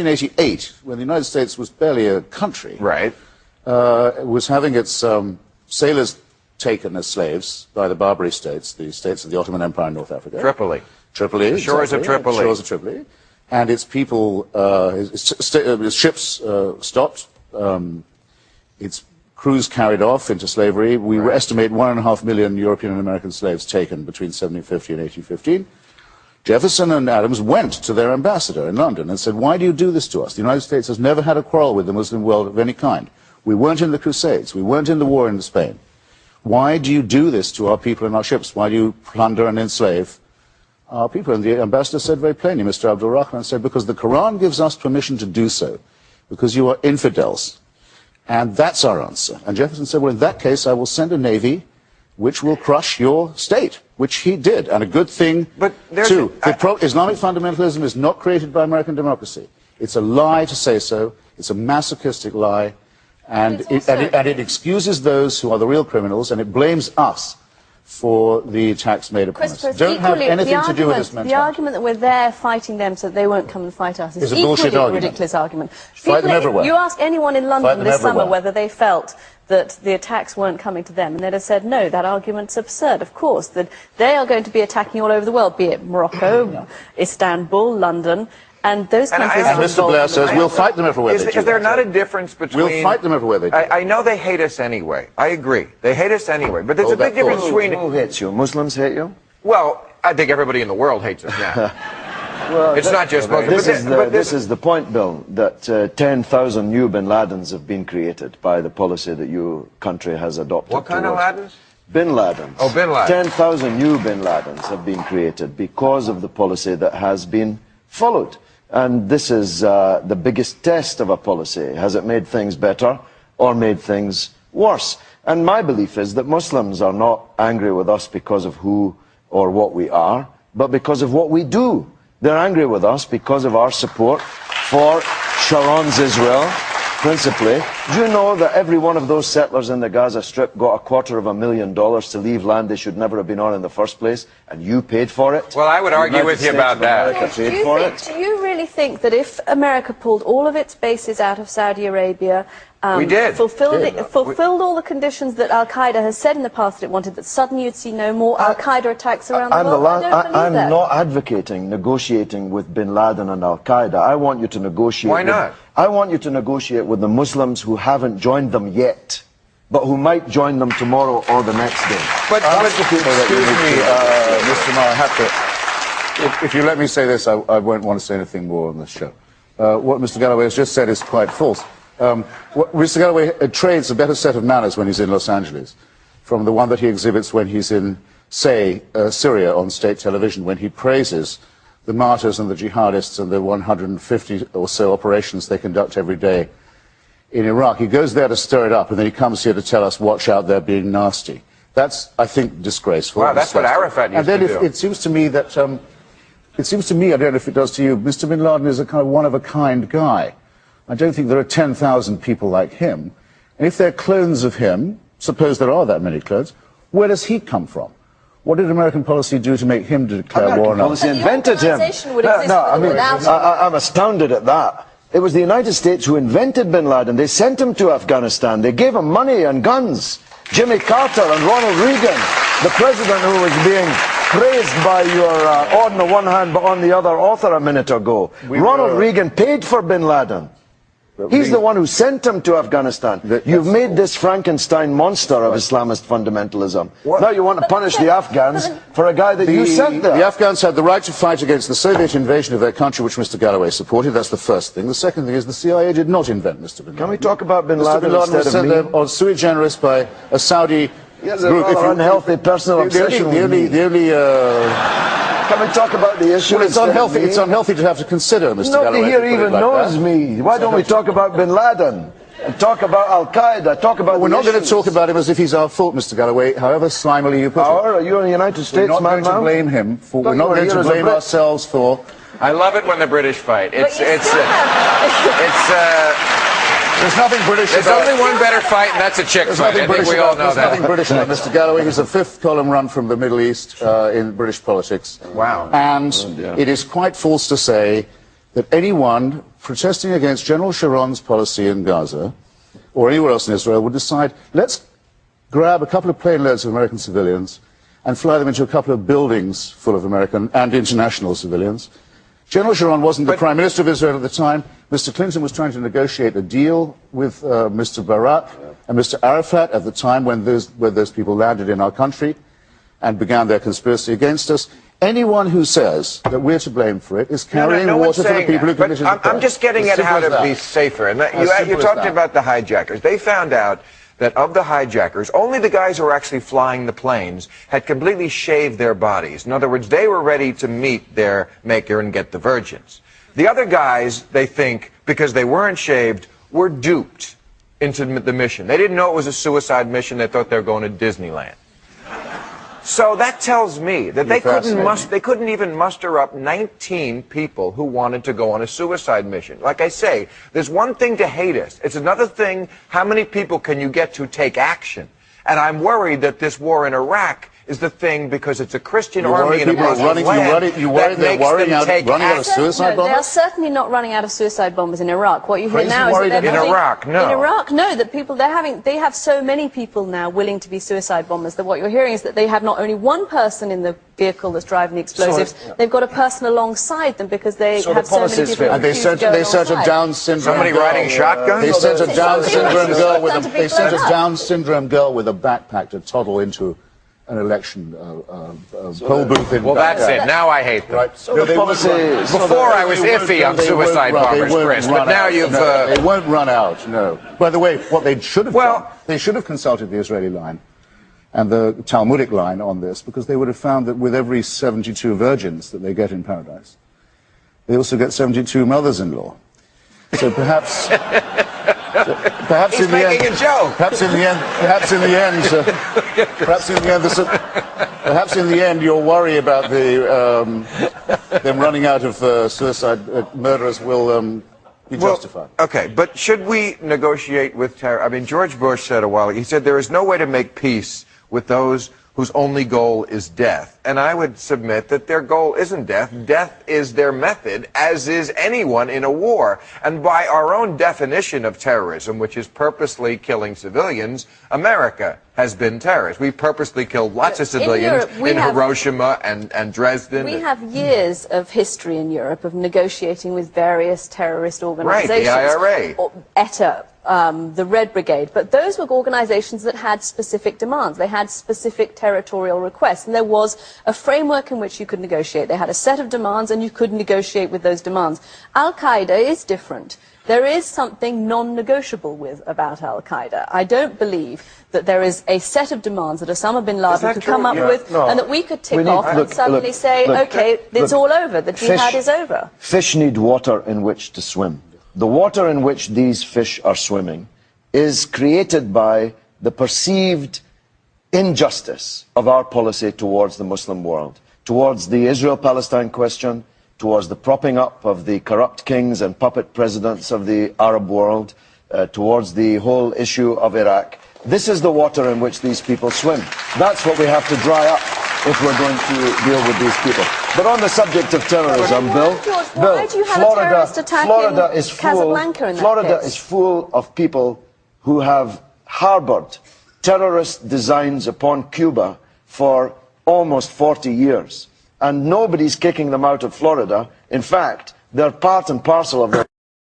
1988, when the United States was barely a country, Right. was having its sailors taken as slaves by the Barbary states, the states of the Ottoman Empire in North Africa. Tripoli. Tripoli. The shores of Tripoli. Shores of Tripoli. And its people, his ships stopped, its crews carried off into slavery. We estimate 1.5 million European and American slaves taken between 1750 and 1815. Jefferson and Adams went to their ambassador in London and said, why do you do this to us? The United States has never had a quarrel with the Muslim world of any kind. We weren't in the Crusades. We weren't in the war in Spain. Why do you do this to our people and our ships? Why do you plunder and enslave our people? And the ambassador said very plainly, Mr. Abdul Rahman said, because the Quran gives us permission to do so, because you are infidels. And that's our answer. And Jefferson said, well, in that case, I will send a navy which will crush your state, which he did, and a good thing, too. Islamic fundamentalism is not created by American democracy. It's a lie to say so. It's a masochistic lie, and it excuses those who are the real criminals, and it blames us for the attacks made upon us. Don't have anything to do with this mentality. The argument that we're there fighting them so that they won't come and fight us is a bullshit equally argument. ridiculous argument. Fight them everywhere. You ask anyone in London this summer whether they felt that the attacks weren't coming to them, and they'd have said, no, that argument's absurd. Of course, that they are going to be attacking all over the world, be it Morocco, Istanbul, London, and those countries are Mr. Blair says, we'll fight them everywhere they do. Is there not a difference between... We'll fight them everywhere they do. I know they hate us anyway. I agree. They hate us anyway. But there's a big difference between... Who hates you? Muslims hate you? Well, I think everybody in the world hates us now. Well, it's not just Muslims. This is the point, Bill, that 10,000 new bin Ladens have been created by the policy that your country has adopted. What kind of Ladens? Bin Ladens. Oh, bin Ladens. 10,000 new bin Ladens have been created because of the policy that has been followed. And this is the biggest test of a policy. Has it made things better or made things worse? And my belief is that Muslims are not angry with us because of who or what we are, but because of what we do. They're angry with us because of our support for Sharon's Israel, principally. Do you know that every one of those settlers in the Gaza Strip got $250,000 to leave land they should never have been on in the first place, and you paid for it? Well, I would argue with you about that. Do you really think that if America pulled all of its bases out of Saudi Arabia, we did. fulfilled all the conditions that Al-Qaeda has said in the past that it wanted, that suddenly you'd see no more Al-Qaeda attacks around the world? I'm not advocating negotiating with bin Laden and Al-Qaeda. I want you to negotiate. Why not? I want you to negotiate with the Muslims who haven't joined them yet, but who might join them tomorrow or the next day. But excuse me, Mr. Maher, I have to, if you let me say this, I won't want to say anything more on this show. What Mr. Galloway has just said is quite false. Mr. Galloway trades a better set of manners when he's in Los Angeles from the one that he exhibits when he's in, say, Syria on state television, when he praises the martyrs and the jihadists and the 150 or so operations they conduct every day in Iraq. He goes there to stir it up, and then he comes here to tell us, watch out, they're being nasty. That's, I think, disgraceful. Well, that's what Arafat used to do. It seems to me that, I don't know if it does to you, Mr. bin Laden is a kind of one-of-a-kind guy. I don't think there are 10,000 people like him. And if they're clones of him, suppose there are that many clones, where does he come from? What did American policy do to make him declare war on us? American policy invented him. I'm astounded at that. It was the United States who invented bin Laden. They sent him to Afghanistan. They gave him money and guns. Jimmy Carter and Ronald Reagan, the president who was being praised by your on the one hand but on the other author a minute ago. Ronald Reagan paid for bin Laden. He's the one who sent him to Afghanistan. You've made this Frankenstein monster of Islamist fundamentalism. Now you want to punish the Afghans for a guy that you sent there. The Afghans had the right to fight against the Soviet invasion of their country, which Mr. Galloway supported. That's the first thing. The second thing is the CIA did not invent Mr. bin Laden. Can we talk about bin Laden Mr. Bin Laden was instead sent of me? there on sui generis by a Saudi Yes, a rather unhealthy personal obsession with me. Can we talk about the issue? Well, it's unhealthy. It's unhealthy to have to consider, Mr. Galloway. Nobody here even knows me. Why don't we talk about bin Laden? And talk about Al-Qaeda, talk about We're not going to talk about him as if he's our fault, Mr. Galloway, however slimily you put it. Are you in the United States, man? We're not going to blame him for, we're not going to blame ourselves for... I love it when the British fight. There's nothing British about it. There's only one better fight, and that's a chick fight. I think we all know that. There's nothing British about Mr. Galloway. He's a fifth column run from the Middle East in British politics. Wow. And it is quite false to say that anyone protesting against General Sharon's policy in Gaza or anywhere else in Israel would decide, let's grab a couple of plane loads of American civilians and fly them into a couple of buildings full of American and international civilians. General Sharon wasn't the Prime Minister of Israel at the time. Mr. Clinton was trying to negotiate a deal with Mr. Barak and Mr. Arafat at the time when those people landed in our country and began their conspiracy against us. Anyone who says that we're to blame for it is carrying water for the people who committed the crime. I'm just getting at how to be safer. And you talked about the hijackers. They found out that of the hijackers, only the guys who were actually flying the planes had completely shaved their bodies. In other words, they were ready to meet their maker and get the virgins. The other guys, they think, because they weren't shaved, were duped into the mission. They didn't know it was a suicide mission. They thought they were going to Disneyland. So that tells me that they couldn't even muster up 19 people who wanted to go on a suicide mission. Like I say, there's one thing to hate us. It's another thing, how many people can you get to take action? And I'm worried that this war in Iraq is the thing because it's a Christian army in a Muslim land. You worry they're running out of suicide bombers? No, they are certainly not running out of suicide bombers in Iraq. What you hear now is that in Iraq, no. In Iraq, no. That people they have so many people now willing to be suicide bombers that what you're hearing is that they have not only one person in the vehicle that's driving the explosives, they've got a person alongside them because they have so many people. And they sent a Down syndrome. Somebody riding shotguns. They sent a Down syndrome girl with a. They sent a Down syndrome girl with a backpack to toddle into an election poll booth in Baghdad. That's it. Now I hate them. Right. So no, before I was iffy on suicide bombers, Chris, but now you've... They won't run out, no. By the way, what they should have done, they should have consulted the Israeli line and the Talmudic line on this, because they would have found that with every 72 virgins that they get in paradise, they also get 72 mothers-in-law. So perhaps... Perhaps in the end, your worry about them running out of suicide murderers will be justified. Okay, but should we negotiate with terror? I mean, George Bush said a while ago, he said there is no way to make peace with those whose only goal is death. And I would submit that their goal isn't death. Death is their method, as is anyone in a war. And by our own definition of terrorism, which is purposely killing civilians, America has been terrorist. We purposely killed lots of civilians in Hiroshima and Dresden. We have years of history in Europe of negotiating with various terrorist organizations. Right, the IRA. ETA. The Red Brigade, but those were organizations that had specific demands. They had specific territorial requests, and there was a framework in which you could negotiate. They had a set of demands, and you could negotiate with those demands. Al-Qaeda is different. There is something non-negotiable about Al-Qaeda. I don't believe that there is a set of demands that Osama bin Laden could come up with, and that we could tick off and suddenly say, okay, it's all over, the jihad is over. Fish need water in which to swim. The water in which these fish are swimming is created by the perceived injustice of our policy towards the Muslim world, towards the Israel-Palestine question, towards the propping up of the corrupt kings and puppet presidents of the Arab world, towards the whole issue of Iraq. This is the water in which these people swim. That's what we have to dry up if we're going to deal with these people. But on the subject of terrorism, Florida is full of people who have harbored terrorist designs upon Cuba for almost 40 years. And nobody's kicking them out of Florida. In fact, they're part and parcel of their